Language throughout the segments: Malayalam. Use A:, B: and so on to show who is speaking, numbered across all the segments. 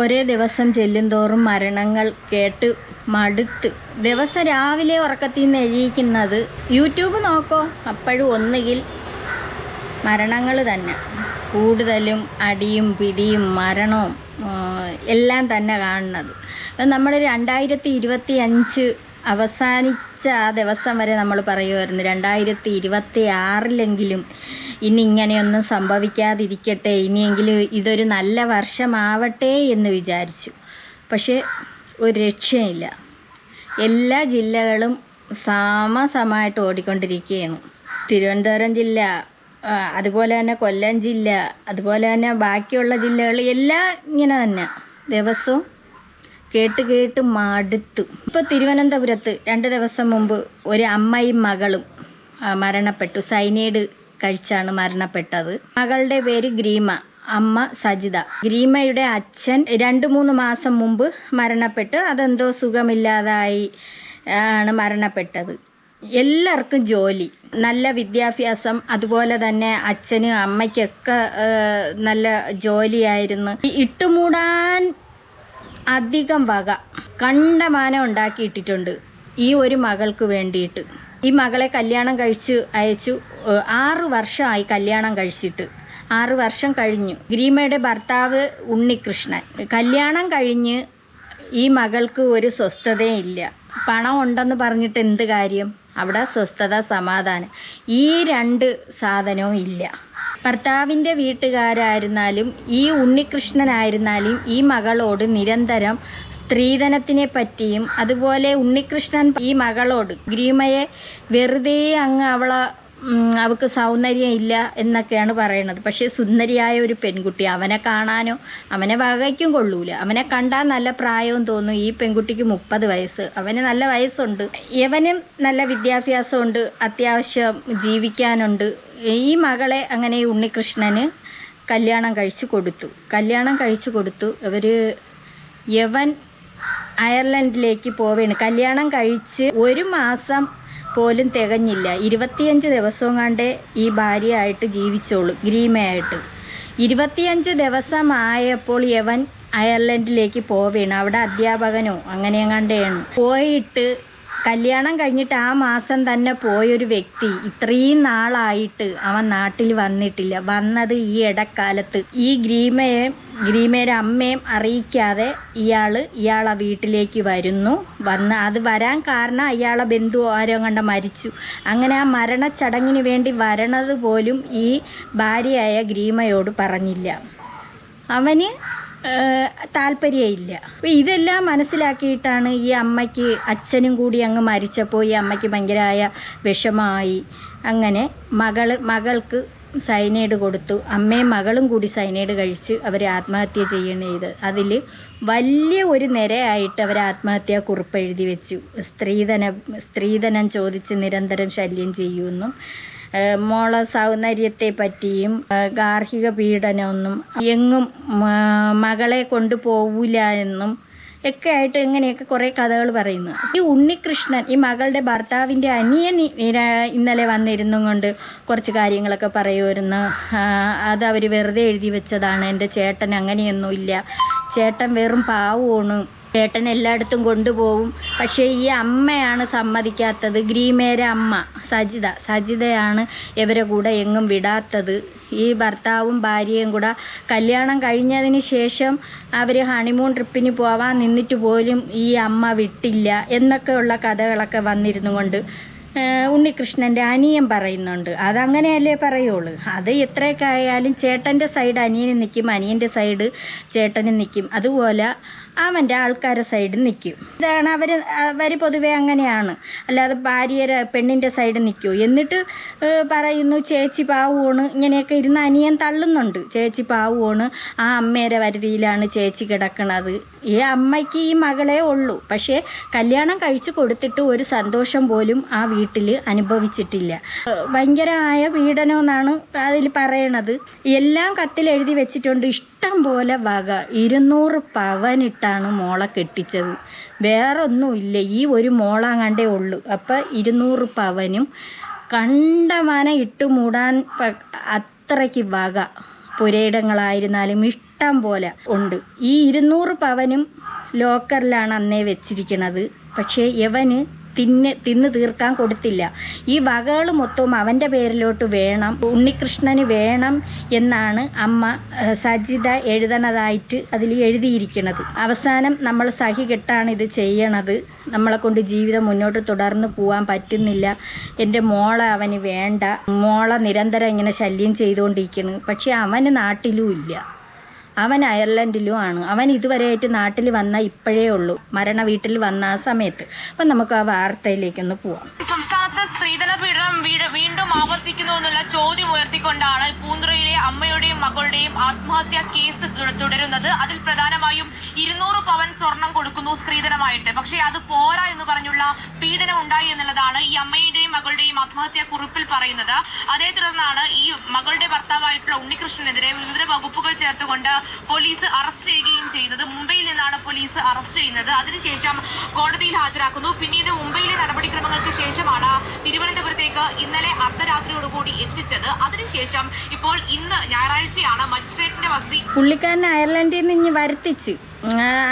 A: ഒരേ ദിവസം ചെല്ലുന്തോറും മരണങ്ങൾ കേട്ട് മടുത്ത്. ദിവസം രാവിലെ ഉറക്കത്തിൽ നിന്ന് എഴുതിക്കുന്നത് യൂട്യൂബ് നോക്കോ, അപ്പോഴും ഒന്നുകിൽ മരണങ്ങൾ തന്നെ. കൂടുതലും അടിയും പിടിയും മരണവും എല്ലാം തന്നെ കാണുന്നത്. നമ്മൾ 2025 അവസാനിച്ച ആ ദിവസം വരെ നമ്മൾ പറയുമായിരുന്നു 2026 ഇനി ഇങ്ങനെയൊന്നും സംഭവിക്കാതിരിക്കട്ടെ, ഇനിയെങ്കിലും ഇതൊരു നല്ല വർഷമാവട്ടെ എന്ന് വിചാരിച്ചു. പക്ഷേ ഒരു രക്ഷയില്ല. എല്ലാ ജില്ലകളും സമസമായിട്ട് ഓടിക്കൊണ്ടിരിക്കുകയാണ്. തിരുവനന്തപുരം ജില്ല, അതുപോലെ തന്നെ കൊല്ലം ജില്ല, അതുപോലെ തന്നെ ബാക്കിയുള്ള ജില്ലകൾ എല്ലാം ഇങ്ങനെ തന്നെ ദിവസവും കേട്ട് മടുത്തു. ഇപ്പോൾ തിരുവനന്തപുരത്ത് 2 ദിവസം മുമ്പ് ഒരു അമ്മയും മകളും മരണപ്പെട്ടു. സൈനൈഡ് കഴിച്ചാണ് മരണപ്പെട്ടത്. മകളുടെ പേര് ഗ്രീമ, അമ്മ സജിത. ഗ്രീമയുടെ അച്ഛൻ 2-3 മാസം മുമ്പ് മരണപ്പെട്ട് അതെന്തോ സുഖമില്ലാതായി ആണ് മരണപ്പെട്ടത്. എല്ലാവർക്കും ജോലി, നല്ല വിദ്യാഭ്യാസം, അതുപോലെ തന്നെ അച്ഛനും അമ്മയ്ക്കൊക്കെ നല്ല ജോലിയായിരുന്നു. ഇട്ടുമൂടാൻ അധികം വക കണ്ടമാനം ഉണ്ടാക്കിയിട്ടിട്ടുണ്ട് ഈ ഒരു മകൾക്ക് വേണ്ടിയിട്ട്. ഈ മകളെ കല്യാണം കഴിച്ച് അയച്ചു. 6 വർഷമായി കല്യാണം കഴിച്ചിട്ട്. 6 വർഷം കഴിഞ്ഞു. ഗ്രീമയുടെ ഭർത്താവ് ഉണ്ണികൃഷ്ണൻ. കല്യാണം കഴിഞ്ഞ് ഈ മകൾക്ക് ഒരു സ്വസ്ഥതയും ഇല്ല. പണം ഉണ്ടെന്ന് പറഞ്ഞിട്ട് എന്ത് കാര്യം? അവിടെ സ്വസ്ഥത, സമാധാനം, ഈ 2 സാധനവും ഇല്ല. ഭർത്താവിൻ്റെ വീട്ടുകാരായിരുന്നാലും ഈ ഉണ്ണികൃഷ്ണനായിരുന്നാലും ഈ മകളോട് നിരന്തരം സ്ത്രീധനത്തിനെ പറ്റിയും, അതുപോലെ ഉണ്ണികൃഷ്ണൻ ഈ മകളോട് ഗ്രീമയെ വെറുതെ അങ്ങ് അവൾക്ക് സൗന്ദര്യം ഇല്ല എന്നൊക്കെയാണ് പറയണത്. പക്ഷേ സുന്ദരിയായ ഒരു പെൺകുട്ടി, അവനെ കാണാനോ അവനെ വകയ്ക്കും കൊള്ളൂല. അവനെ കണ്ടാൽ നല്ല പ്രായവും തോന്നും. ഈ പെൺകുട്ടിക്ക് 30 വയസ്സ്, അവന് നല്ല വയസ്സുണ്ട്, ഇവനും നല്ല വിദ്യാഭ്യാസമുണ്ട്, അത്യാവശ്യം ജീവിക്കാനുണ്ട്. ഈ മകളെ അങ്ങനെ ഉണ്ണികൃഷ്ണന് കല്യാണം കഴിച്ചു കൊടുത്തു. യവൻ അയർലൻഡിലേക്ക് പോവുകയാണ്. കല്യാണം കഴിച്ച് 1 മാസം പോലും തികഞ്ഞില്ല. 25 ദിവസവും കണ്ടേ ഈ ഭാര്യയായിട്ട് ജീവിച്ചോളൂ, ഗ്രീമയായിട്ട്. 25 ദിവസമായപ്പോൾ യവൻ അയർലൻഡിലേക്ക് പോവുകയാണ്. അവിടെ അധ്യാപകനോ അങ്ങനെയങ്ങാണ്ടെയാണ്. പോയിട്ട് കല്യാണം കഴിഞ്ഞിട്ട് ആ മാസം തന്നെ പോയൊരു വ്യക്തി ഇത്രയും നാളായിട്ട് അവൻ നാട്ടിൽ വന്നിട്ടില്ല. വന്നത് ഈ ഇടക്കാലത്ത്. ഈ ഗ്രീമയുടെ അമ്മയും അറിയിക്കാതെ ഇയാളെ വീട്ടിലേക്ക് വന്ന് അത് വരാൻ കാരണം അയാളെ ബന്ധു ആരോ കണ്ട മരിച്ചു. അങ്ങനെ ആ മരണച്ചടങ്ങിന് വേണ്ടി വരണത് പോലും ഈ ഭാര്യയായ ഗ്രീമയോട് പറഞ്ഞില്ല. അവന് താല്പര്യമില്ല. അപ്പോൾ ഇതെല്ലാം മനസ്സിലാക്കിയിട്ടാണ് ഈ അമ്മയ്ക്ക്, അച്ഛനും കൂടി അങ്ങ് മരിച്ചപ്പോൾ ഈ അമ്മയ്ക്ക് ഭയങ്കരമായ വിഷമമായി. അങ്ങനെ മകൾക്ക് സൈനൈഡ് കൊടുത്തു. അമ്മയും മകളും കൂടി സൈനൈഡ് കഴിച്ച് അവർ ആത്മഹത്യ ചെയ്ത്. അതിൽ വലിയ ഒരു നിരയായിട്ട് അവർ ആത്മഹത്യാ കുറിപ്പ് എഴുതി വെച്ചു. സ്ത്രീധനം ചോദിച്ച് നിരന്തരം ശല്യം ചെയ്യുമെന്നും, മോളെ സൗന്ദര്യത്തെ പറ്റിയും, ഗാർഹിക പീഡനമൊന്നും, എങ്ങും മകളെ കൊണ്ടുപോവില്ല എന്നും ഒക്കെ ആയിട്ട് ഇങ്ങനെയൊക്കെ കുറേ കഥകൾ പറയുന്നു. ഈ ഉണ്ണികൃഷ്ണൻ, ഈ മകളുടെ ഭർത്താവിൻ്റെ അനിയൻ ഇന്നലെ വന്നിരുന്നും കൊണ്ട് കുറച്ച് കാര്യങ്ങളൊക്കെ പറയുമായിരുന്നു. അത് അവർ വെറുതെ എഴുതി വെച്ചതാണ്. എൻ്റെ ചേട്ടൻ അങ്ങനെയൊന്നുമില്ല, ചേട്ടൻ വെറും പാവമാണ്, ചേട്ടൻ എല്ലായിടത്തും കൊണ്ടുപോകും. പക്ഷേ ഈ അമ്മയാണ് സമ്മതിക്കാത്തത്. ഗ്രീമയുടെ അമ്മ സജിതയാണ് ഇവരെ കൂടെ എങ്ങും വിടാത്തത്. ഈ ഭർത്താവും ഭാര്യയും കൂടെ കല്യാണം കഴിഞ്ഞതിന് ശേഷം അവർ ഹണിമൂൺ ട്രിപ്പിന് പോവാൻ നിന്നിട്ട് പോലും ഈ അമ്മ വിട്ടില്ല എന്നൊക്കെയുള്ള കഥകളൊക്കെ വന്നിരുന്നു കൊണ്ട് ഉണ്ണികൃഷ്ണൻ്റെ അനിയൻ പറയുന്നുണ്ട്. അതങ്ങനെയല്ലേ പറയുള്ളൂ. അത് എത്രയൊക്കെ ആയാലും ചേട്ടൻ്റെ സൈഡ് അനിയന് നിൽക്കും, അനിയൻ്റെ സൈഡ് ചേട്ടന് നിൽക്കും. അതുപോലെ അവൻ്റെ ആൾക്കാരുടെ സൈഡ് നിൽക്കും. ഇതാണ് അവർ പൊതുവെ അങ്ങനെയാണ്. അല്ലാതെ പെണ്ണിൻ്റെ സൈഡ് നിൽക്കൂ. എന്നിട്ട് പറയുന്നു ചേച്ചി പാവുമാണ്, ഇങ്ങനെയൊക്കെ ഇരുന്ന് അനിയൻ തള്ളുന്നുണ്ട്. ചേച്ചി പാവുമാണ്, ആ അമ്മേരെ വരുതിയിലാണ് ചേച്ചി കിടക്കണത്. ഈ അമ്മയ്ക്ക് ഈ മകളെ ഉള്ളൂ. പക്ഷേ കല്യാണം കഴിച്ചു കൊടുത്തിട്ട് ഒരു സന്തോഷം പോലും ആ വീട്ടിൽ അനുഭവിച്ചിട്ടില്ല. ഭയങ്കരമായ പീഡനമെന്നാണ് അതിൽ പറയണത്. എല്ലാം കത്തിൽ എഴുതി വെച്ചിട്ടുണ്ട്. ഇഷ്ടം പോലെ വക 200 പവനിട്ടാണ് മോളെ കെട്ടിച്ചത്. വേറൊന്നുമില്ല, ഈ ഒരു മോളാങ്ങാണ്ടേ ഉള്ളൂ. അപ്പം 200 പവനും കണ്ടമാനം ഇട്ടുമൂടാൻ അത്രയ്ക്ക് വക. പുരയിടങ്ങളായിരുന്നാലും ഇഷ്ടം പോലെ ഉണ്ട്. ഈ 200 പവനും ലോക്കറിലാണ് അന്നേ വെച്ചിരിക്കുന്നത്. പക്ഷേ ഇവന് തിന്ന് തീർക്കാൻ കൊടുത്തില്ല. ഈ വകകൾ മൊത്തവും അവൻ്റെ പേരിലോട്ട് വേണം, ഉണ്ണികൃഷ്ണന് വേണം എന്നാണ് അമ്മ സജിത എഴുതണതായിട്ട് അതിൽ എഴുതിയിരിക്കുന്നത്. അവസാനം നമ്മൾ സഹികെട്ടാണ് ഇത് ചെയ്യണത്. നമ്മളെ കൊണ്ട് ജീവിതം മുന്നോട്ട് തുടർന്ന് പോകാൻ പറ്റുന്നില്ല. എൻ്റെ മോളെ അവന് വേണ്ട, മോളെ നിരന്തരം ഇങ്ങനെ ശല്യം ചെയ്തുകൊണ്ടിരിക്കുന്നു. പക്ഷേ അവന് നാട്ടിലും ഇല്ല, അവൻ അയർലൻഡിലും ആണ്. അവൻ ഇതുവരെയായിട്ട് നാട്ടിൽ വന്ന ഇപ്പോഴേ ഉള്ളൂ, മരണ വീട്ടിൽ വന്ന ആ സമയത്ത്. അപ്പം നമുക്ക് ആ വാർത്തയിലേക്കൊന്ന് പോവാം.
B: സംസ്ഥാനത്ത് സ്ത്രീധന പീഡനം വീണ്ടും ആവർത്തിക്കുന്നു എന്നുള്ള ചോദ്യം ഉയർത്തിക്കൊണ്ടാണ് പൂന്തുറയിലെ അമ്മയുടെയും മകളുടെയും ആത്മഹത്യാ കേസ് തുടരുന്നത്. അതിൽ പ്രധാനമായും 200 പവൻ സ്വർണം കൊടുക്കുന്നു സ്ത്രീധനമായിട്ട്. പക്ഷേ അത് പോരാ എന്ന് പറഞ്ഞുള്ള പീഡനം ഉണ്ടായി എന്നുള്ളതാണ് ഈ അമ്മയുടെയും മകളുടെയും ആത്മഹത്യാ കുറിപ്പിൽ പറയുന്നത്. അതേ തുടർന്നാണ് ഈ മകളുടെ ഭർത്താവായിട്ടുള്ള ഉണ്ണികൃഷ്ണനെതിരെ വിവിധ വകുപ്പുകൾ ചേർത്തുകൊണ്ട് പോലീസ് അറസ്റ്റ് ചെയ്യുകയും ചെയ്യുന്നത്. മുംബൈയിൽ നിന്നാണ് പോലീസ് അറസ്റ്റ് ചെയ്യുന്നത്. അതിനുശേഷം കോടതിയിൽ ഹാജരാക്കുന്നു. പിന്നീട് മുംബൈയിലെ നടപടിക്രമങ്ങൾക്ക് ശേഷമാണ് തിരുവനന്തപുരത്തേക്ക് ഇന്നലെ അർദ്ധരാത്രിയോടുകൂടി എത്തിച്ചത്. അതിനുശേഷം ഇപ്പോൾ ഇന്ന് ഞായറാഴ്ചയാണ് മജിസ്ട്രേറ്റിന്റെ വസതി
A: പുള്ളിക്കാരനെ അയർലൻഡിൽ നിന്ന് വരുത്തിച്ച്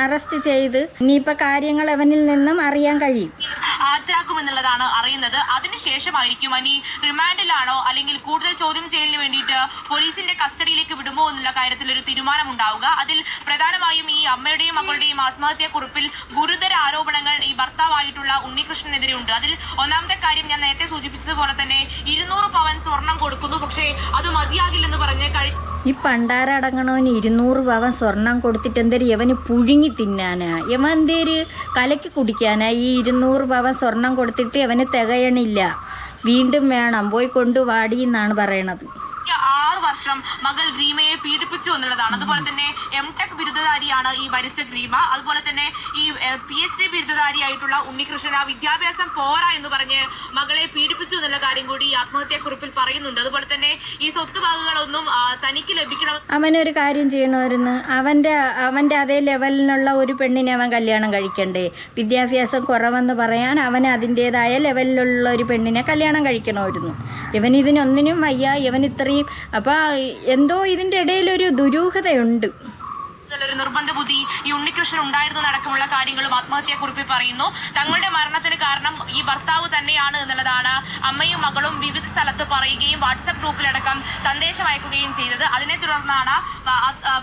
A: അറസ്റ്റ് ചെയ്ത് ഇനിയിപ്പോൾ കാര്യങ്ങൾ അവനിൽ നിന്നും അറിയാൻ കഴിയും,
B: ഹാജരാക്കുമെന്നുള്ളതാണ് അറിയുന്നത്. അതിനുശേഷമായിരിക്കും ഇനി റിമാൻഡിലാണോ അല്ലെങ്കിൽ കൂടുതൽ ചോദ്യം ചെയ്യലിന് വേണ്ടിയിട്ട് പോലീസിന്റെ കസ്റ്റഡിയിലേക്ക് വിടുമോ എന്നുള്ള കാര്യത്തിൽ ഒരു തീരുമാനം ഉണ്ടാവുക. അതിൽ പ്രധാനമായും ഈ അമ്മയുടെയും മകളുടെയും ആത്മഹത്യാ കുറിപ്പിൽ ഗുരുതര ആരോപണങ്ങൾ ഈ ഭർത്താവായിട്ടുള്ള ഉണ്ണികൃഷ്ണനെതിരെ ഉണ്ട്. അതിൽ ഒന്നാമത്തെ കാര്യം ഞാൻ നേരത്തെ സൂചിപ്പിച്ചതുപോലെ തന്നെ 200 പവൻ സ്വർണം കൊടുക്കുന്നു, പക്ഷേ അത് മതിയാകില്ലെന്ന് പറഞ്ഞ്
A: ഈ പണ്ടാരടങ്ങണവന് 200 പവൻ സ്വർണം കൊടുത്തിട്ട് എന്തേലും ഇവന് പുഴുങ്ങി തിന്നാനാ, ഇവൻ എന്തേര് കലക്കി കുടിക്കാനാ? ഈ 200 പവൻ സ്വർണം കൊടുത്തിട്ട് ഇവന് തികയണില്ല, വീണ്ടും വേണം, പോയി കൊണ്ടുവാടി എന്നാണ് പറയണത്.
B: 6 വർഷം മകൾ ഗ്രീമയെ പീഡിപ്പിച്ചു എന്നുള്ളതാണ്. അതുപോലെ തന്നെ എംടെക് ബിരുദധാരിയാണ് ഈ മരിച്ച ഗ്രീമ. അതുപോലെ തന്നെ ഈ PhD ബിരുദധാരിയായിട്ടുള്ള ഉണ്ണികൃഷ്ണൻ ആ വിദ്യാഭ്യാസം പോരാ എന്ന് പറഞ്ഞ് മകളെ പീഡിപ്പിച്ചു എന്നുള്ള കാര്യം കൂടി ഈ ആത്മഹത്യാക്കുറിപ്പിൽ പറയുന്നുണ്ട്. അതുപോലെ തന്നെ ഈ സ്വത്തുവകകളൊന്നും തനിക്ക് ലഭിക്കണം.
A: അവനൊരു കാര്യം ചെയ്യണമായിരുന്നു, അവൻ്റെ അതേ ലെവലിനുള്ള ഒരു പെണ്ണിനെ അവൻ കല്യാണം കഴിക്കണ്ടേ? വിദ്യാഭ്യാസം കുറവെന്ന് പറയാൻ അവന് അതിൻ്റേതായ ലെവലിലുള്ള ഒരു പെണ്ണിനെ കല്യാണം കഴിക്കണമായിരുന്നു. ഇവനിതിനൊന്നിനും വയ്യ, ഇവൻ ഇത്രയും. അപ്പോൾ എന്തോ ഇതിൻ്റെ ഇടയിലൊരു ദുരൂഹതയുണ്ട്.
B: ഒരു നിർബന്ധ ബുദ്ധി ഈ ഉണ്ണികൃഷ്ണൻ ഉണ്ടായിരുന്നു അടക്കമുള്ള കാര്യങ്ങളും ആത്മഹത്യാക്കുറിപ്പിൽ പറയുന്നു. തങ്ങളുടെ മരണത്തിന് കാരണം ഈ ഭർത്താവ് തന്നെയാണ് എന്നുള്ളതാണ് അമ്മയും മകളും വിവിധ സ്ഥലത്ത് പറയുകയും വാട്സപ്പ് ഗ്രൂപ്പിലടക്കം സന്ദേശം അയക്കുകയും ചെയ്തത്. അതിനെ തുടർന്നാണ്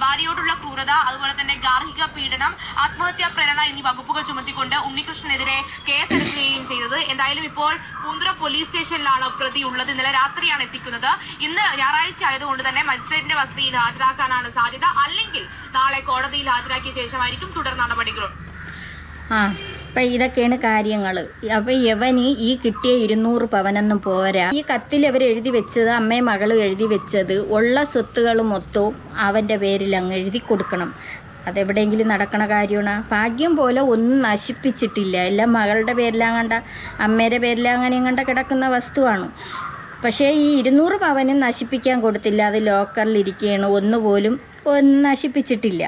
B: ഭാര്യയോടുള്ള ക്രൂരത, അതുപോലെ തന്നെ ഗാർഹിക പീഡനം, ആത്മഹത്യാ പ്രേരണ എന്നീ വകുപ്പുകൾ ചുമത്തിക്കൊണ്ട് ഉണ്ണികൃഷ്ണനെതിരെ കേസെടുക്കുകയും ചെയ്തത്. എന്തായാലും ഇപ്പോൾ പൂന്തുറ പോലീസ് സ്റ്റേഷനിലാണ് പ്രതി ഉള്ളത്. ഇന്നലെ രാത്രിയാണ് എത്തിക്കുന്നത്. ഇന്ന് ഞായറാഴ്ച ആയതുകൊണ്ട് തന്നെ മജിസ്ട്രേറ്റിന്റെ വസതിയിൽ ഹാജരാക്കാനാണ് സാധ്യത. അല്ലെങ്കിൽ നാളെ കോടതിയിൽ ഹാജരാക്കിയ ശേഷമായിരിക്കും തുടർ നടപടികൾ.
A: അപ്പം ഇതൊക്കെയാണ് കാര്യങ്ങൾ. അപ്പം ഇവന് ഈ കിട്ടിയ 200 പവനൊന്നും പോരാ. ഈ കത്തിൽ അവർ എഴുതി വെച്ചത്, അമ്മയും മകളും എഴുതി വെച്ചത്, ഉള്ള സ്വത്തുകൾ മൊത്തവും അവൻ്റെ പേരിൽ അങ്ങ് എഴുതി കൊടുക്കണം. അതെവിടെയെങ്കിലും നടക്കണ കാര്യമാണ്? ഭാഗ്യം പോലെ ഒന്നും നശിപ്പിച്ചിട്ടില്ല. എല്ലാം മകളുടെ പേരിലാങ്ങണ്ട, അമ്മയുടെ പേരിലങ്ങനെ കണ്ട കിടക്കുന്ന വസ്തുവാണ്. പക്ഷേ ഈ 200 പവനും നശിപ്പിക്കാൻ കൊടുത്തില്ല, അത് ലോക്കറിലിരിക്കുകയാണ്. ഒന്നും നശിപ്പിച്ചിട്ടില്ല.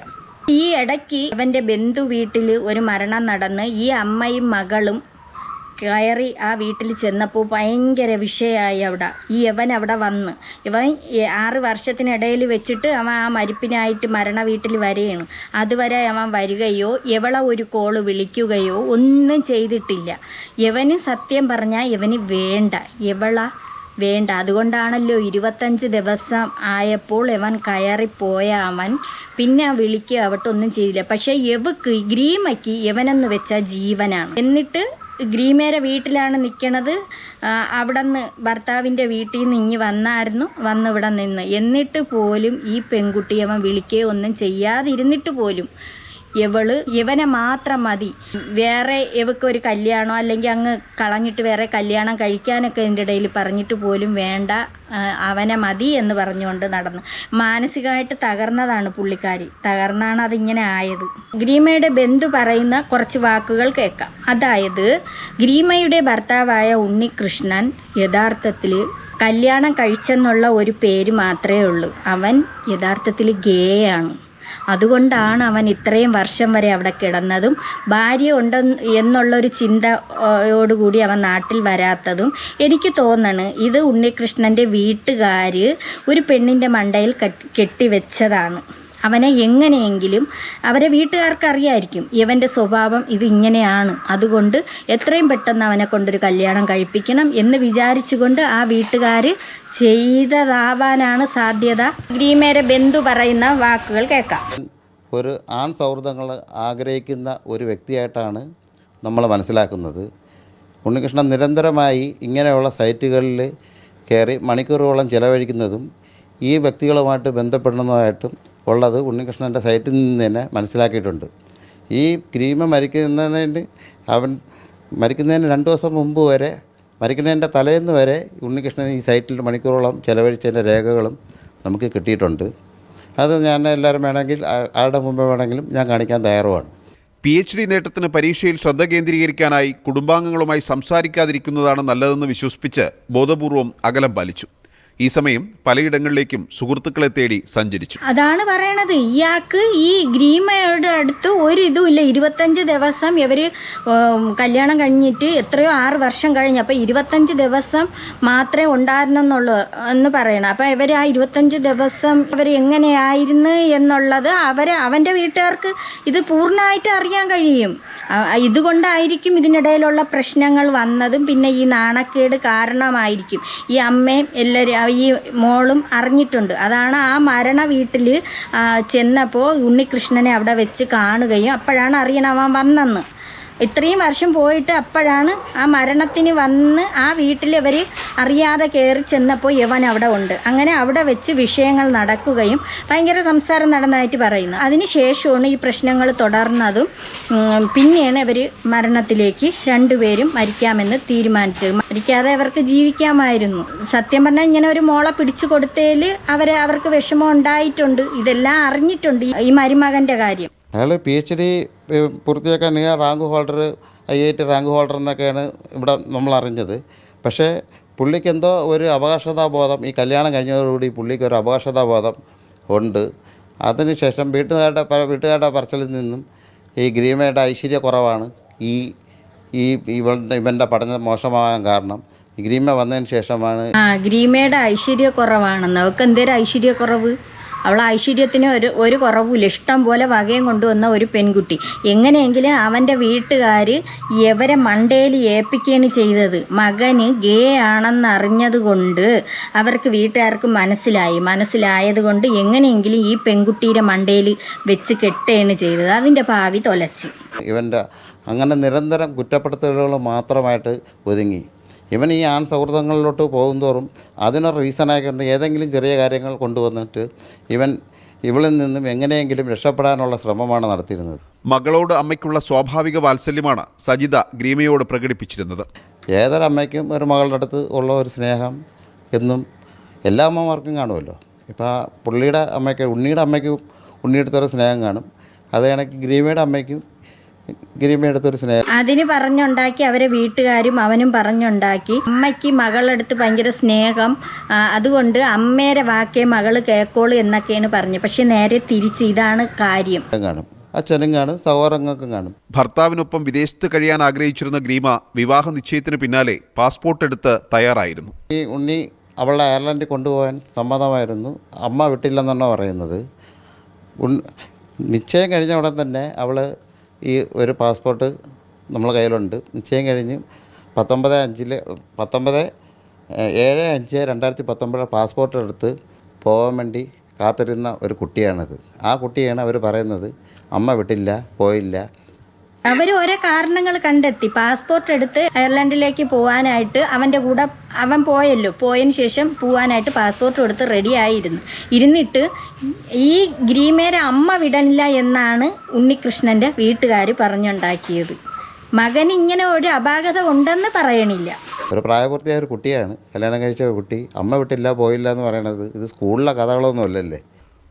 A: ഈ ഇടയ്ക്ക് ഇവൻ്റെ ബന്ധു വീട്ടിൽ ഒരു മരണം നടന്ന് ഈ അമ്മയും മകളും കയറി ആ വീട്ടിൽ ചെന്നപ്പോൾ ഭയങ്കര വിഷയമായി അവിടെ. ഇവൻ അവിടെ വന്ന് 6 വർഷത്തിനിടയിൽ വെച്ചിട്ട് അവൻ ആ മരിപ്പിനായിട്ട് മരണ വീട്ടിൽ വരികയാണ്. അതുവരെ അവൻ വരികയോ ഇവളെ ഒരു കോള് വിളിക്കുകയോ ഒന്നും ചെയ്തിട്ടില്ല. ഇവന് സത്യം പറഞ്ഞാൽ ഇവന് വേണ്ട. അതുകൊണ്ടാണല്ലോ 25 ദിവസം ആയപ്പോൾ ഇവൻ കയറിപ്പോയ അവൻ പിന്നെ വിളിക്കുക ആവട്ടൊന്നും ചെയ്തില്ല. പക്ഷേ ഗ്രീമയ്ക്ക് ഇവനെന്ന് വെച്ചാൽ ജീവനാണ്. എന്നിട്ട് ഗ്രീമയുടെ വീട്ടിലാണ് നിൽക്കണത്. അവിടെ നിന്ന് ഭർത്താവിൻ്റെ വീട്ടിൽ നിന്ന് ഇങ്ങ് വന്ന് ഇവിടെ നിന്ന്. എന്നിട്ട് പോലും ഈ പെൺകുട്ടി അവൻ വിളിക്കുകയോ ഒന്നും ചെയ്യാതിരുന്നിട്ട് പോലും ഇവനെ മാത്രം മതി, വേറെ ഇവക്കൊരു കല്യാണം അല്ലെങ്കിൽ അങ്ങ് കളഞ്ഞിട്ട് വേറെ കല്യാണം കഴിക്കാനൊക്കെ ഇതിൻ്റെ ഇടയിൽ പറഞ്ഞിട്ട് പോലും വേണ്ട, അവനെ മതി എന്ന് പറഞ്ഞുകൊണ്ട് നടന്നു. മാനസികമായിട്ട് തകർന്നതാണ് പുള്ളിക്കാരി. തകർന്നാണ് അതിങ്ങനെ ആയത്. ഗ്രീമയുടെ ബന്ധു പറയുന്ന കുറച്ച് വാക്കുകൾ കേൾക്കാം. അതായത് ഗ്രീമയുടെ ഭർത്താവായ ഉണ്ണികൃഷ്ണൻ യഥാർത്ഥത്തിൽ കല്യാണം കഴിച്ചെന്നുള്ള ഒരു പേര് മാത്രമേ ഉള്ളൂ. അവൻ യഥാർത്ഥത്തിൽ ഗേ ആണ്. അതുകൊണ്ടാണ് അവൻ ഇത്രയും വർഷം വരെ അവിടെ കിടന്നതും ഭാര്യ എന്നുള്ളൊരു ചിന്തയോടുകൂടി അവൻ നാട്ടിൽ വരാത്തതും. എനിക്ക് തോന്നണ് ഇത് ഉണ്ണികൃഷ്ണൻ്റെ വീട്ടുകാർ ഒരു പെണ്ണിൻ്റെ മണ്ടയിൽ കെട്ടിവെച്ചതാണ്. അവനെ എങ്ങനെയെങ്കിലും അവരെ വീട്ടുകാർക്ക് അറിയായിരിക്കും ഇവൻ്റെ സ്വഭാവം ഇത് ഇങ്ങനെയാണ്, അതുകൊണ്ട് എത്രയും പെട്ടെന്ന് അവനെ കൊണ്ടൊരു കല്യാണം കഴിപ്പിക്കണം എന്ന് വിചാരിച്ചുകൊണ്ട് ആ വീട്ടുകാർ ചെയ്തതാവാനാണ് സാധ്യത. ഗ്രീമയുടെ ബന്ധു പറയുന്ന വാക്കുകൾ കേൾക്കാം.
C: ഒരു ആൺ സൗഹൃദങ്ങൾ ആഗ്രഹിക്കുന്ന ഒരു വ്യക്തിയായിട്ടാണ് നമ്മൾ മനസ്സിലാക്കുന്നത്. ഉണ്ണികൃഷ്ണൻ നിരന്തരമായി ഇങ്ങനെയുള്ള സൈറ്റുകളിൽ കയറി മണിക്കൂറുകളോളം ചിലവഴിക്കുന്നതും ഈ വ്യക്തികളുമായിട്ട് ബന്ധപ്പെടുന്നതായിട്ടും ഉള്ളത് ഉണ്ണികൃഷ്ണൻ്റെ സൈറ്റിൽ നിന്ന് തന്നെ മനസ്സിലാക്കിയിട്ടുണ്ട്. ഈ ഗ്രീമ മരിക്കുന്നതിന് 2 ദിവസം മുമ്പ് വരെ, മരിക്കുന്നതിൻ്റെ തലേന്ന് വരെ ഉണ്ണികൃഷ്ണൻ ഈ സൈറ്റിൽ മണിക്കൂറോളം ചിലവഴിച്ചതിൻ്റെ രേഖകളും നമുക്ക് കിട്ടിയിട്ടുണ്ട്. അത് ഞാൻ എല്ലാവരും വേണമെങ്കിൽ ആരുടെ മുമ്പ് വേണമെങ്കിലും ഞാൻ കാണിക്കാൻ തയ്യാറുമാണ്.
D: PhD നേട്ടത്തിന് പരീക്ഷയിൽ ശ്രദ്ധ കേന്ദ്രീകരിക്കാനായി കുടുംബാംഗങ്ങളുമായി സംസാരിക്കാതിരിക്കുന്നതാണ് നല്ലതെന്ന് വിശ്വസിപ്പിച്ച് ബോധപൂർവം അകലം പാലിച്ചു. ഈ സമയം പലയിടങ്ങളിലേക്കും സുഹൃത്തുക്കളെ തേടി സഞ്ചരിച്ചു.
A: അതാണ് പറയണത്, ഇയാൾക്ക് ഈ ഗ്രീമയുടെ അടുത്ത് ഒരു ഇതുമില്ല. 25 ദിവസം ഇവർ കല്യാണം കഴിഞ്ഞിട്ട് എത്രയോ 6 വർഷം കഴിഞ്ഞ്, അപ്പോൾ 25 ദിവസം മാത്രമേ ഉണ്ടായിരുന്നുള്ളൂ എന്ന് പറയണം. അപ്പോൾ ഇവർ ആ 25 ദിവസം ഇവർ എങ്ങനെയായിരുന്നു എന്നുള്ളത് അവൻ്റെ വീട്ടുകാർക്ക് ഇത് പൂർണ്ണമായിട്ട് അറിയാൻ കഴിയും. ഇതുകൊണ്ടായിരിക്കും ഇതിനിടയിലുള്ള പ്രശ്നങ്ങൾ വന്നതും പിന്നെ ഈ നാണക്കേട് കാരണമായിരിക്കും. ഈ അമ്മയും എല്ലാവരും ഈ മോളും അറിഞ്ഞിട്ടുണ്ട്. അതാണ് ആ മരണ വീട്ടിൽ ചെന്നപ്പോൾ ഉണ്ണികൃഷ്ണനെ അവിടെ വെച്ച് കാണുകയും അപ്പോഴാണ് അറിയണം അവൻ വന്നെന്ന്. ഇത്രയും വർഷം പോയിട്ട് അപ്പോഴാണ് ആ മരണത്തിന് വന്ന് ആ വീട്ടിൽ ഇവർ അറിയാതെ കയറി ചെന്നപ്പോൾ യവൻ അവിടെ ഉണ്ട്. അങ്ങനെ അവിടെ വെച്ച് വിഷയങ്ങൾ നടക്കുകയും ഭയങ്കര സംസാരം നടന്നതായിട്ട് പറയുന്നു. അതിന് ശേഷമാണ് ഈ പ്രശ്നങ്ങൾ തുടർന്നതും പിന്നെയാണ് ഇവർ മരണത്തിലേക്ക് രണ്ടുപേരും മരിക്കാമെന്ന് തീരുമാനിച്ചത്. മരിക്കാതെ അവർക്ക് ജീവിക്കാമായിരുന്നു. സത്യം പറഞ്ഞാൽ ഇങ്ങനെ ഒരു മോളെ പിടിച്ചു കൊടുത്തതിൽ അവർക്ക് വിഷമം ഉണ്ടായിട്ടുണ്ട്. ഇതെല്ലാം അറിഞ്ഞിട്ടുണ്ട് ഈ മരുമകൻ്റെ കാര്യം.
C: അയാൾ PhD പൂർത്തിയാക്കാൻ rank holder, IIT rank holder എന്നൊക്കെയാണ് ഇവിടെ നമ്മൾ അറിഞ്ഞത്. പക്ഷേ പുള്ളിക്ക് എന്തോ ഒരു അവകാശതാബോധം, ഈ കല്യാണം കഴിഞ്ഞതോടുകൂടി പുള്ളിക്ക് ഒരു അവകാശതാബോധം ഉണ്ട്. അതിനുശേഷം വീട്ടുകാരുടെ പറച്ചിലിൽ നിന്നും ഈ ഗ്രീമയുടെ ഐശ്വര്യക്കുറവാണ് ഇവൻ്റെ പഠനം മോശമാകാൻ കാരണം. ഈ ഗ്രീമ വന്നതിന് ശേഷമാണ്.
A: ഗ്രീമയുടെ ഐശ്വര്യക്കുറവാണെന്ന്. അവൾക്ക് എന്തേലും ഐശ്വര്യക്കുറവ്? അവൾ ഐശ്വര്യത്തിന് ഒരു കുറവുമില്ല. ഇഷ്ടം പോലെ വകയും കൊണ്ടുവന്ന ഒരു പെൺകുട്ടി. എങ്ങനെയെങ്കിലും അവൻ്റെ വീട്ടുകാർ ഇവരെ മണ്ടയിൽ ഏൽപ്പിക്കുകയാണ് ചെയ്തത്. മകന് ഗേ ആണെന്നറിഞ്ഞത് കൊണ്ട് അവർക്ക് വീട്ടുകാർക്ക് മനസ്സിലായത് കൊണ്ട് എങ്ങനെയെങ്കിലും ഈ പെൺകുട്ടിയുടെ മണ്ടയിൽ വെച്ച് കെട്ടുകയാണ് ചെയ്തത്. അതിൻ്റെ ഭാവി തൊലച്ച്.
C: ഇവൻ്റെ അങ്ങനെ നിരന്തരം കുറ്റപ്പെടുത്തലുകൾ മാത്രമായിട്ട് ഒതുങ്ങി. ഇവൻ ഈ ആൺ സൗഹൃദങ്ങളിലോട്ട് പോകുന്തോറും അതിനൊരു റീസണായിക്കൊണ്ട് ഏതെങ്കിലും ചെറിയ കാര്യങ്ങൾ കൊണ്ടുവന്നിട്ട് ഇവളിൽ നിന്നും എങ്ങനെയെങ്കിലും രക്ഷപ്പെടാനുള്ള ശ്രമമാണ് നടത്തിയിരുന്നത്.
D: മകളോട് അമ്മയ്ക്കുള്ള സ്വാഭാവിക വാത്സല്യമാണ് സജിത ഗ്രീമയോട് പ്രകടിപ്പിച്ചിരുന്നത്.
C: ഏതൊരമ്മയ്ക്കും ഒരു മകളുടെ അടുത്ത് ഉള്ള ഒരു സ്നേഹം എന്നും എല്ലാ അമ്മമാർക്കും കാണുമല്ലോ. ഇപ്പോൾ പുള്ളിയുടെ അമ്മയ്ക്ക്, ഉണ്ണിയുടെ അമ്മയ്ക്കും ഉണ്ണിയെടുത്തൊരു സ്നേഹം കാണും. അത് കണക്ക് ഗ്രീമയുടെ അമ്മയ്ക്കും ഗ്രീമയെടുത്തൊരു സ്നേഹം.
A: അതിന് പറഞ്ഞുണ്ടാക്കി അവരെ വീട്ടുകാരും അവനും പറഞ്ഞുണ്ടാക്കി. അമ്മയ്ക്ക് മകളടുത്ത് ഭയങ്കര സ്നേഹം, അതുകൊണ്ട് അമ്മേരെ വാക്കേ മകള് കേൾക്കോളൂ എന്നൊക്കെയാണ് പറഞ്ഞത്. പക്ഷെ നേരെ തിരിച്ച് ഇതാണ് കാര്യം.
C: കാണും, അച്ഛനും കാണും, സഹോദരങ്ങൾക്കും കാണും.
D: ഭർത്താവിനൊപ്പം വിദേശത്ത് കഴിയാൻ ആഗ്രഹിച്ചിരുന്ന ഗ്രീമ വിവാഹ നിശ്ചയത്തിന് പിന്നാലെ പാസ്പോർട്ട് എടുത്ത് തയ്യാറായിരുന്നു.
C: ഈ ഉണ്ണി അവളെ അയർലൻഡിൽ കൊണ്ടുപോകാൻ സമ്മതമായിരുന്നു. അമ്മ വിട്ടില്ലെന്നാണ് പറയുന്നത്. നിശ്ചയം കഴിഞ്ഞ ഉടൻ തന്നെ അവൾ ഈ ഒരു പാസ്പോർട്ട് നമ്മളെ കയ്യിലുണ്ട്. നിശ്ചയം കഴിഞ്ഞ് 7/5/2019 പാസ്പോർട്ട് എടുത്ത് പോകാൻ വേണ്ടി കാത്തിരുന്ന ഒരു കുട്ടിയാണിത്. ആ കുട്ടിയാണ് അവർ പറയുന്നത് അമ്മ വിട്ടില്ല, പോയില്ല.
A: അവർ ഓരോ കാരണങ്ങൾ കണ്ടെത്തി പാസ്പോർട്ട് എടുത്ത് അയർലൻഡിലേക്ക് പോകാനായിട്ട്. അവൻ്റെ കൂടെ അവൻ പോയതിന് ശേഷം പോകാനായിട്ട് പാസ്പോർട്ട് എടുത്ത് ഇരുന്നിട്ട് ഈ ഗ്രീമയുടെ അമ്മ വിടണില്ല എന്നാണ് ഉണ്ണികൃഷ്ണൻ്റെ വീട്ടുകാർ പറഞ്ഞുണ്ടാക്കിയത്. മകന് ഇങ്ങനെ ഒരു അപാകത ഉണ്ടെന്ന് പറയണില്ല.
C: ഒരു പ്രായപൂർത്തിയായ ഒരു കുട്ടിയാണ്, കല്യാണം കഴിച്ച കുട്ടി. അമ്മ വിട്ടില്ല, പോയില്ല എന്ന് പറയണത് ഇത് സ്കൂളിലെ കഥകളൊന്നും അല്ലല്ലേ.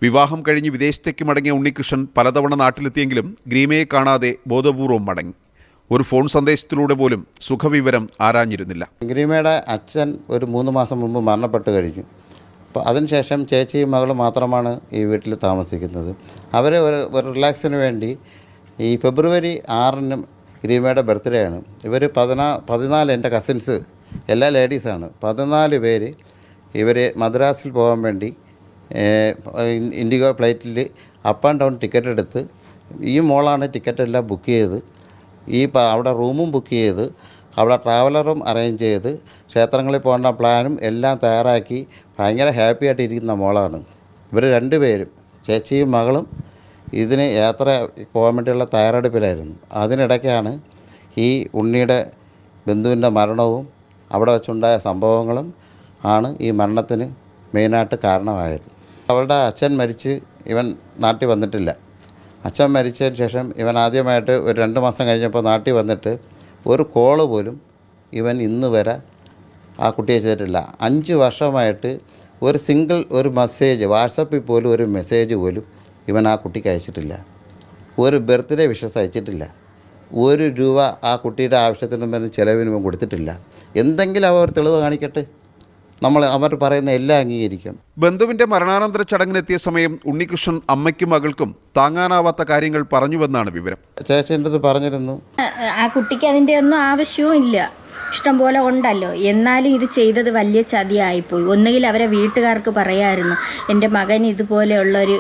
D: വിവാഹം കഴിഞ്ഞ് വിദേശത്തേക്ക് മടങ്ങിയ ഉണ്ണികൃഷ്ണൻ പലതവണ നാട്ടിലെത്തിയെങ്കിലും ഗ്രീമയെ കാണാതെ ബോധപൂർവം മടങ്ങി. ഒരു ഫോൺ സന്ദേശത്തിലൂടെ പോലും സുഖവിവരം ആരാഞ്ഞിരുന്നില്ല.
C: ഗ്രീമയുടെ അച്ഛൻ ഒരു 3 മാസം മുമ്പ് മരണപ്പെട്ട് കഴിഞ്ഞു. അപ്പോൾ അതിനുശേഷം ചേച്ചിയും മകളും മാത്രമാണ് ഈ വീട്ടിൽ താമസിക്കുന്നത്. അവർ ഒരു റിലാക്സിന് വേണ്ടി ഈ ഫെബ്രുവരി 6-ന് ഗ്രീമയുടെ ബർത്ത്ഡേ ആണ്. ഇവർ 14 എൻ്റെ കസിൻസ് എല്ലാ ലേഡീസാണ്. 14 പേര് ഇവർ മദ്രാസിൽ പോകാൻ വേണ്ടി ഇൻഡിഗോ ഫ്ലൈറ്റിൽ അപ്പ് ആൻഡ് ഡൗൺ ടിക്കറ്റ് എടുത്ത്, ഈ മോളാണ് ടിക്കറ്റ് എല്ലാം ബുക്ക് ചെയ്ത്, അവിടെ റൂമും ബുക്ക് ചെയ്ത്, അവിടെ ട്രാവലറും അറേഞ്ച് ചെയ്ത്, ക്ഷേത്രങ്ങളിൽ പോകേണ്ട പ്ലാനും എല്ലാം തയ്യാറാക്കി ഭയങ്കര ഹാപ്പി ആയിട്ട് ഇരിക്കുന്ന മോളാണ്. ഇവർ 2 പേരും ചേച്ചിയും മകളും ഇതിന് യാത്ര പോകാൻ വേണ്ടിയുള്ള തയ്യാറെടുപ്പിലായിരുന്നു. അതിനിടയ്ക്കാണ് ഈ ഉണ്ണിയുടെ ബന്ധുവിൻ്റെ മരണവും അവിടെ വെച്ചുണ്ടായ സംഭവങ്ങളും ആണ് ഈ മരണത്തിന് മെയിനായിട്ട് കാരണമായത്. അവളുടെ അച്ഛൻ മരിച്ച് ഇവൻ നാട്ടിൽ വന്നിട്ടില്ല. അച്ഛൻ മരിച്ചതിന് ശേഷം ഇവൻ ആദ്യമായിട്ട് ഒരു 2 മാസം കഴിഞ്ഞപ്പോൾ നാട്ടിൽ വന്നിട്ട് ഒരു കോള് പോലും ഇവൻ ഇന്ന് വരെ ആ കുട്ടിയെ ചെയ്തിട്ടില്ല. 5 വർഷമായിട്ട് ഒരു മെസ്സേജ്, വാട്സപ്പിൽ പോലും ഒരു മെസ്സേജ് പോലും ഇവൻ ആ കുട്ടിക്ക് അയച്ചിട്ടില്ല. ഒരു ബർത്ത്ഡേ വിഷസ് അയച്ചിട്ടില്ല. 1 രൂപ ആ കുട്ടിയുടെ ആവശ്യത്തിനും ചിലവിനും ഇവൻ കൊടുത്തിട്ടില്ല. എന്തെങ്കിലും അവർ തെളിവ് കാണിക്കട്ടെ, അവർ പറയുന്ന എല്ലാം അംഗീകരിക്കും.
D: ബന്ധുവിന്റെ മരണാനന്തര ചടങ്ങിനെത്തിയ സമയം ഉണ്ണികൃഷ്ണൻ അമ്മയ്ക്കും മകൾക്കും താങ്ങാനാവാത്ത കാര്യങ്ങൾ പറഞ്ഞുവെന്നാണ് വിവരം.
C: ചേച്ചൻ്റെ അടുത്ത് പറഞ്ഞിരുന്നു,
A: ആ കുട്ടിക്ക് അതിൻ്റെ ഒന്നും ആവശ്യവും ഇല്ല, ഇഷ്ടം പോലെ ഉണ്ടല്ലോ. എന്നാലും ഇത് ചെയ്തത് വലിയ ചതിയായിപ്പോയി. ഒന്നുകിൽ അവരെ വീട്ടുകാർക്ക് പറയാമായിരുന്നു, എൻ്റെ മകന് ഇതുപോലെയുള്ളൊരു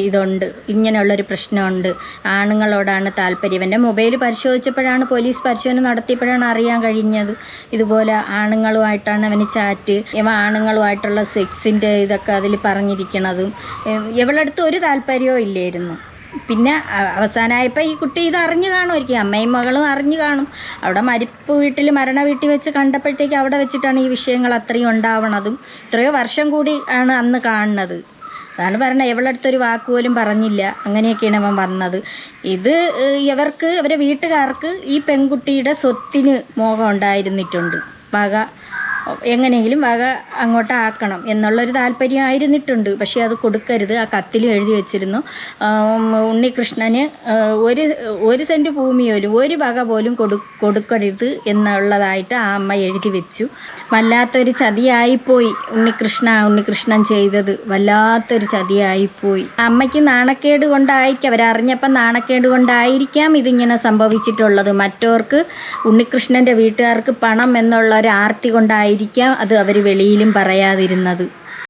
A: ഇതുണ്ട്, ഇങ്ങനെയുള്ളൊരു പ്രശ്നമുണ്ട്, ആണുങ്ങളോടാണ് താല്പര്യം. എൻ്റെ മൊബൈൽ പരിശോധിച്ചപ്പോഴാണ്, പോലീസ് പരിശോധന നടത്തിയപ്പോഴാണ് അറിയാൻ കഴിഞ്ഞത് ഇതുപോലെ ആണുങ്ങളുമായിട്ടാണ് അവന് ചാറ്റ്, ആണുങ്ങളുമായിട്ടുള്ള സെക്സിൻ്റെ ഇതൊക്കെ അതിൽ പറഞ്ഞിരിക്കണതും. ഇവളടുത്ത് ഒരു താല്പര്യവും ഇല്ലായിരുന്നു. പിന്നെ അവസാനമായപ്പോൾ ഈ കുട്ടി ഇത് അറിഞ്ഞു കാണുമായിരിക്കും, അമ്മയും മകളും അറിഞ്ഞു കാണും. അവിടെ മരണ വീട്ടിൽ വെച്ച് കണ്ടപ്പോഴത്തേക്ക് അവിടെ വെച്ചിട്ടാണ് ഈ വിഷയങ്ങൾ അത്രയും ഉണ്ടാവണതും. എത്രയോ വർഷം കൂടി ആണ് അന്ന് കാണുന്നത്. അതാണ് പറഞ്ഞത്, ഇവളടുത്തൊരു വാക്കുപോലും പറഞ്ഞില്ല. അങ്ങനെയൊക്കെയാണ് അവൻ വന്നത്. ഇത് ഇവരെ വീട്ടുകാർക്ക് ഈ പെൺകുട്ടിയുടെ സ്വത്തിന് മോഹം ഉണ്ടായിരുന്നിട്ടുണ്ട്. എങ്ങനെയെങ്കിലും അങ്ങോട്ട് ആക്കണം എന്നുള്ളൊരു താല്പര്യമായിരുന്നിട്ടുണ്ട്. പക്ഷേ അത് കൊടുക്കരുത്. ആ കത്തിലും എഴുതി വെച്ചിരുന്നു, ഉണ്ണികൃഷ്ണന് 1 സെൻറ്റ് ഭൂമിയോലും 1 വക പോലും കൊടുക്കരുത് എന്നുള്ളതായിട്ട് ആ അമ്മ എഴുതി വെച്ചു. വല്ലാത്തൊരു ചതിയായിപ്പോയി ഉണ്ണികൃഷ്ണൻ ചെയ്തത്, വല്ലാത്തൊരു ചതിയായിപ്പോയി. അമ്മയ്ക്ക് നാണക്കേട് കൊണ്ടായിരിക്കും, അവരറിഞ്ഞപ്പം നാണക്കേട് കൊണ്ടായിരിക്കാം ഇതിങ്ങനെ സംഭവിച്ചിട്ടുള്ളത്. മറ്റവർക്ക്, ഉണ്ണികൃഷ്ണൻ്റെ വീട്ടുകാർക്ക് പണം എന്നുള്ള ഒരു ആർത്തി കൊണ്ടായിരിക്കാം അത് അവർ വെളിയിലും പറയാതിരുന്നത്.